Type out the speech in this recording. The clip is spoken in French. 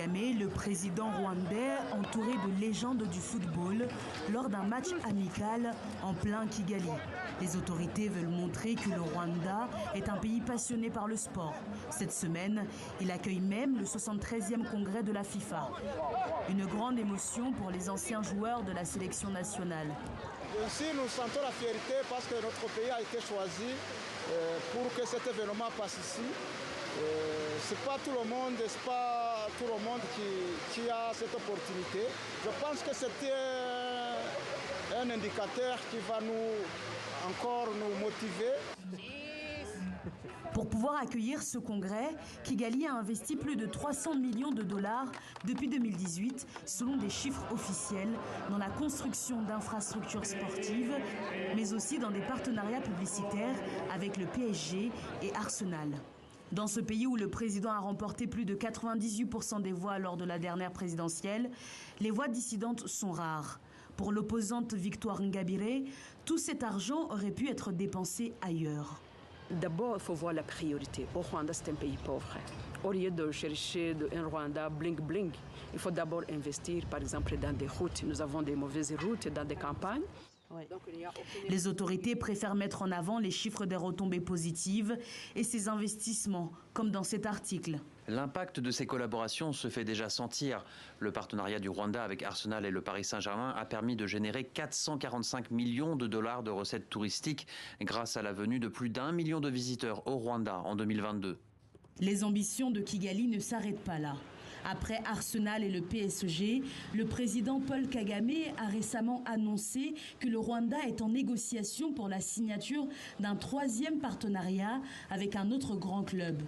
Kagame, le président rwandais, entouré de légendes du football, lors d'un match amical en plein Kigali. Les autorités veulent montrer que le Rwanda est un pays passionné par le sport. Cette semaine, il accueille même le 73e congrès de la FIFA. Une grande émotion pour les anciens joueurs de la sélection nationale. Aussi, nous sentons la fierté parce que notre pays a été choisi pour que cet événement passe ici. Ce n'est pas tout le monde, qui a cette opportunité. Je pense que c'était un indicateur qui va encore nous motiver. Pour pouvoir accueillir ce congrès, Kigali a investi plus de 300 millions de dollars depuis 2018, selon des chiffres officiels, dans la construction d'infrastructures sportives, mais aussi dans des partenariats publicitaires avec le PSG et Arsenal. Dans ce pays où le président a remporté plus de 98% des voix lors de la dernière présidentielle, les voix dissidentes sont rares. Pour l'opposante Victoire Ingabire, tout cet argent aurait pu être dépensé ailleurs. D'abord, il faut voir la priorité. Au Rwanda, c'est un pays pauvre. Au lieu de chercher un Rwanda bling-bling, il faut d'abord investir, par exemple, dans des routes. Nous avons des mauvaises routes dans des campagnes. Ouais. Les autorités préfèrent mettre en avant les chiffres des retombées positives et ces investissements, comme dans cet article. L'impact de ces collaborations se fait déjà sentir. Le partenariat du Rwanda avec Arsenal et le Paris Saint-Germain a permis de générer 445 millions de dollars de recettes touristiques grâce à la venue de plus d'1 million de visiteurs au Rwanda en 2022. Les ambitions de Kigali ne s'arrêtent pas là. Après Arsenal et le PSG, le président Paul Kagame a récemment annoncé que le Rwanda est en négociation pour la signature d'un 3e partenariat avec un autre grand club.